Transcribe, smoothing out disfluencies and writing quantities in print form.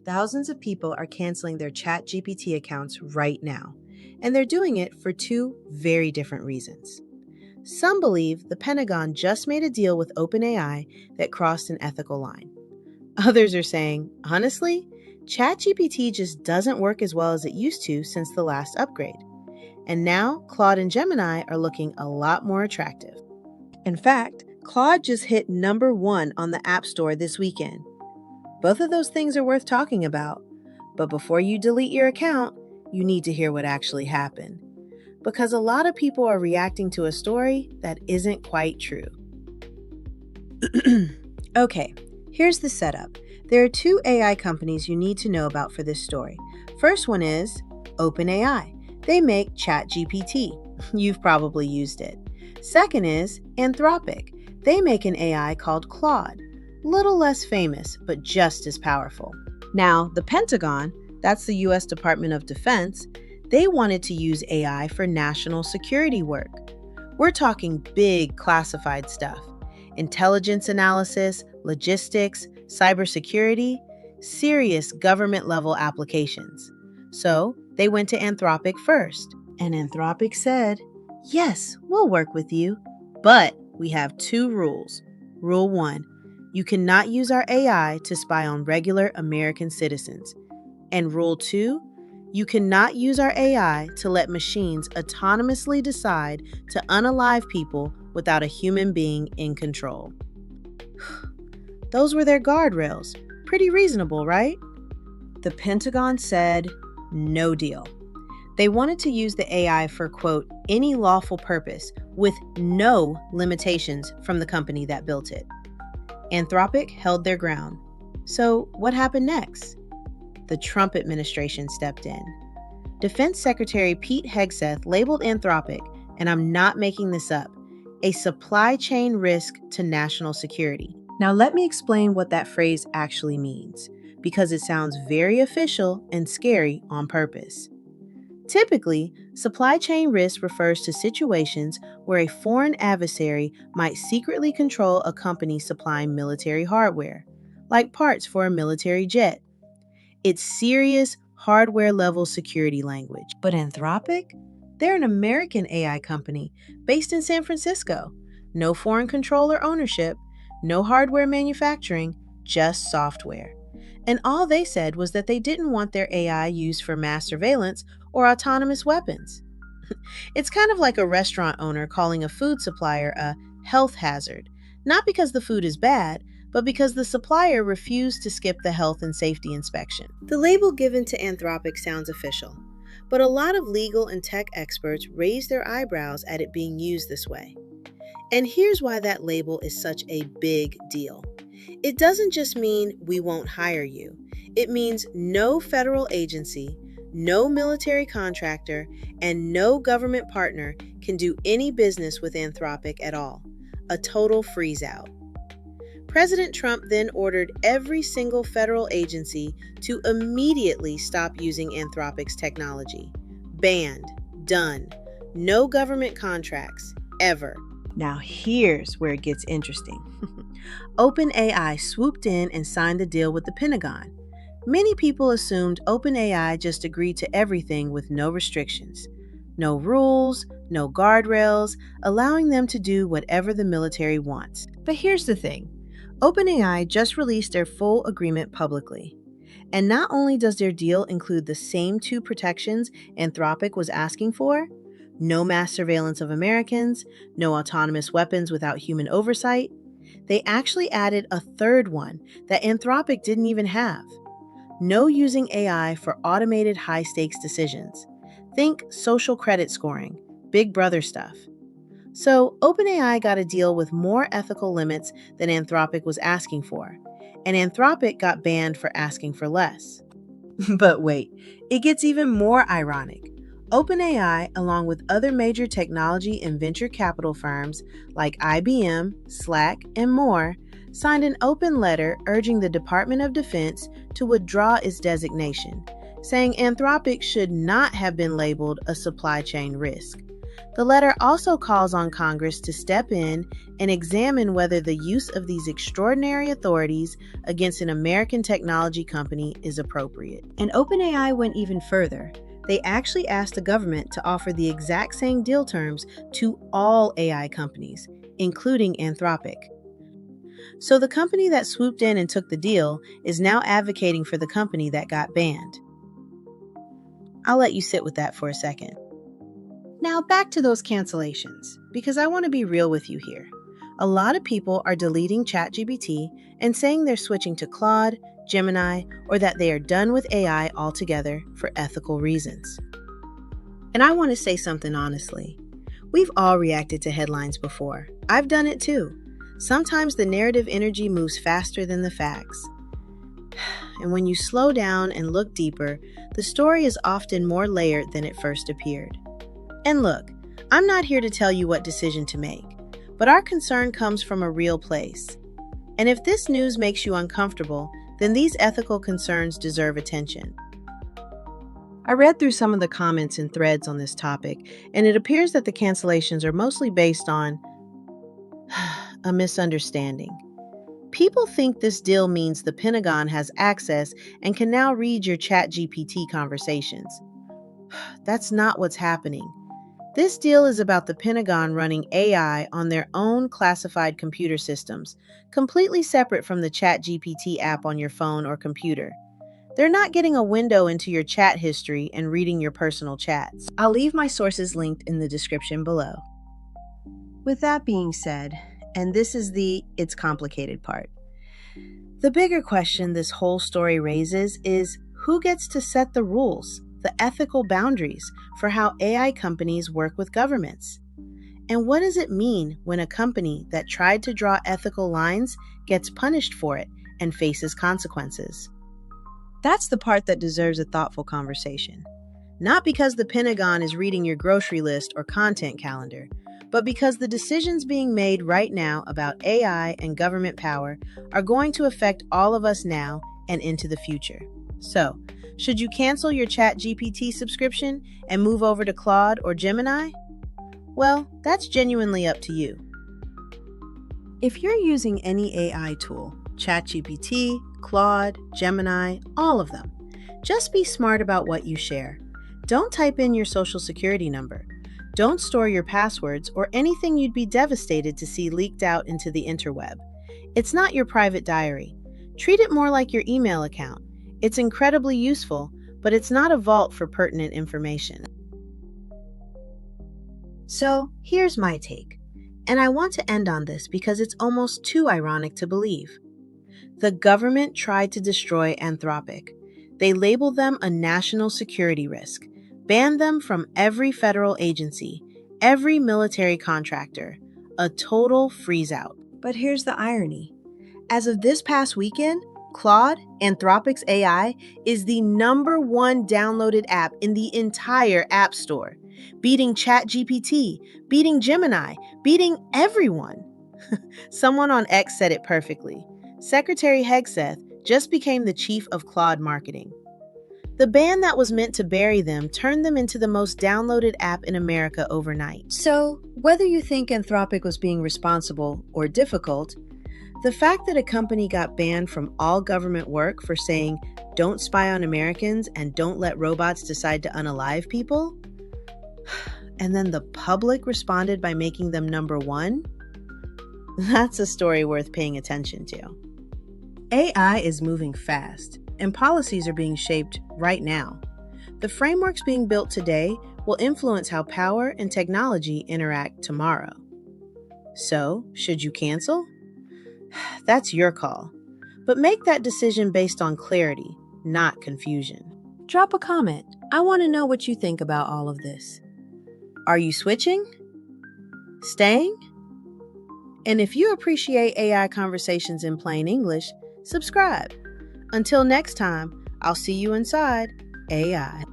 Thousands of people are canceling their ChatGPT accounts right now, and they're doing it for two very different reasons. Some believe the Pentagon just made a deal with OpenAI that crossed an ethical line. Others are saying, honestly, ChatGPT just doesn't work as well as it used to since the last upgrade. And now Claude and Gemini are looking a lot more attractive. In fact, Claude just hit #1 on the App Store this weekend. Both of those things are worth talking about. But before you delete your account, you need to hear what actually happened. Because a lot of people are reacting to a story that isn't quite true. Okay, here's the setup. There are two AI companies you need to know about for this story. First one is OpenAI. They make ChatGPT. You've probably used it. Second is Anthropic. They make an AI called Claude. Little less famous, but just as powerful. Now, the Pentagon, that's the US Department of Defense, they wanted to use AI for national security work. We're talking big classified stuff. Intelligence analysis, logistics, cybersecurity, serious government-level applications. So, they went to Anthropic first. And Anthropic said, yes, we'll work with you, but we have two rules. Rule 1, you cannot use our AI to spy on regular American citizens. And Rule 2, you cannot use our AI to let machines autonomously decide to unalive people without a human being in control. Those were their guardrails. Pretty reasonable, right? The Pentagon said, no deal. They wanted to use the AI for, quote, any lawful purpose with no limitations from the company that built it. Anthropic held their ground. So what happened next? The Trump administration stepped in. Defense Secretary Pete Hegseth labeled Anthropic, and I'm not making this up, a supply chain risk to national security. Now let me explain what that phrase actually means, because it sounds very official and scary on purpose. Typically, supply chain risk refers to situations where a foreign adversary might secretly control a company supplying military hardware, like parts for a military jet. It's serious hardware-level security language. But Anthropic? They're an American AI company based in San Francisco. No foreign control or ownership, no hardware manufacturing, just software. And all they said was that they didn't want their AI used for mass surveillance or autonomous weapons. It's kind of like a restaurant owner calling a food supplier a health hazard, not because the food is bad, but because the supplier refused to skip the health and safety inspection. The label given to Anthropic sounds official, but a lot of legal and tech experts raise their eyebrows at it being used this way. And here's why that label is such a big deal. It doesn't just mean we won't hire you. It means no federal agency, no military contractor, and no government partner can do any business with Anthropic at all. A total freeze-out. President Trump then ordered every single federal agency to immediately stop using Anthropic's technology. Banned. Done. No government contracts. Ever. Now here's where it gets interesting. OpenAI swooped in and signed the deal with the Pentagon. Many people assumed OpenAI just agreed to everything with no restrictions. No rules, no guardrails, allowing them to do whatever the military wants. But here's the thing. OpenAI just released their full agreement publicly. And not only does their deal include the same two protections Anthropic was asking for, no mass surveillance of Americans, no autonomous weapons without human oversight, they actually added a third one that Anthropic didn't even have. No using AI for automated high-stakes decisions. Think social credit scoring, Big Brother stuff. So OpenAI got a deal with more ethical limits than Anthropic was asking for, and Anthropic got banned for asking for less. But wait, it gets even more ironic. OpenAI, along with other major technology and venture capital firms like IBM, Slack, and more, signed an open letter urging the Department of Defense to withdraw its designation, saying Anthropic should not have been labeled a supply chain risk. The letter also calls on Congress to step in and examine whether the use of these extraordinary authorities against an American technology company is appropriate. And OpenAI went even further. They actually asked the government to offer the exact same deal terms to all AI companies, including Anthropic. So the company that swooped in and took the deal is now advocating for the company that got banned. I'll let you sit with that for a second. Now back to those cancellations, because I want to be real with you here. A lot of people are deleting ChatGPT and saying they're switching to Claude, Gemini, or that they are done with AI altogether for ethical reasons. And I want to say something honestly. We've all reacted to headlines before. I've done it too. Sometimes the narrative energy moves faster than the facts. And when you slow down and look deeper, the story is often more layered than it first appeared. And look, I'm not here to tell you what decision to make, but our concern comes from a real place. And if this news makes you uncomfortable, then these ethical concerns deserve attention. I read through some of the comments and threads on this topic, and it appears that the cancellations are mostly based on a misunderstanding. People think this deal means the Pentagon has access and can now read your ChatGPT conversations. That's not what's happening. This deal is about the Pentagon running AI on their own classified computer systems, completely separate from the ChatGPT app on your phone or computer. They're not getting a window into your chat history and reading your personal chats. I'll leave my sources linked in the description below. With that being said, and this is the it's complicated part, the bigger question this whole story raises is who gets to set the rules, the ethical boundaries for how AI companies work with governments? And what does it mean when a company that tried to draw ethical lines gets punished for it and faces consequences? That's the part that deserves a thoughtful conversation. Not because the Pentagon is reading your grocery list or content calendar, but because the decisions being made right now about AI and government power are going to affect all of us now and into the future. So, should you cancel your ChatGPT subscription and move over to Claude or Gemini? Well, that's genuinely up to you. If you're using any AI tool, ChatGPT, Claude, Gemini, all of them, just be smart about what you share. Don't type in your social security number. Don't store your passwords or anything you'd be devastated to see leaked out into the interweb. It's not your private diary. Treat it more like your email account. It's incredibly useful, but it's not a vault for pertinent information. So, here's my take. And I want to end on this because it's almost too ironic to believe. The government tried to destroy Anthropic. They labeled them a national security risk, banned them from every federal agency, every military contractor, a total freeze-out. But here's the irony. As of this past weekend, Claude, Anthropic's AI, is the #1 downloaded app in the entire App Store, beating ChatGPT, beating Gemini, beating everyone. Someone on X said it perfectly. Secretary Hegseth just became the chief of Claude marketing. The ban that was meant to bury them turned them into the most downloaded app in America overnight. So, whether you think Anthropic was being responsible or difficult, the fact that a company got banned from all government work for saying, "Don't spy on Americans and don't let robots decide to unalive people," and then the public responded by making them #1, that's a story worth paying attention to. AI is moving fast, and policies are being shaped right now. The frameworks being built today will influence how power and technology interact tomorrow. So, should you cancel? That's your call. But make that decision based on clarity, not confusion. Drop a comment. I want to know what you think about all of this. Are you switching? Staying? And if you appreciate AI conversations in plain English, subscribe. Until next time, I'll see you inside AI.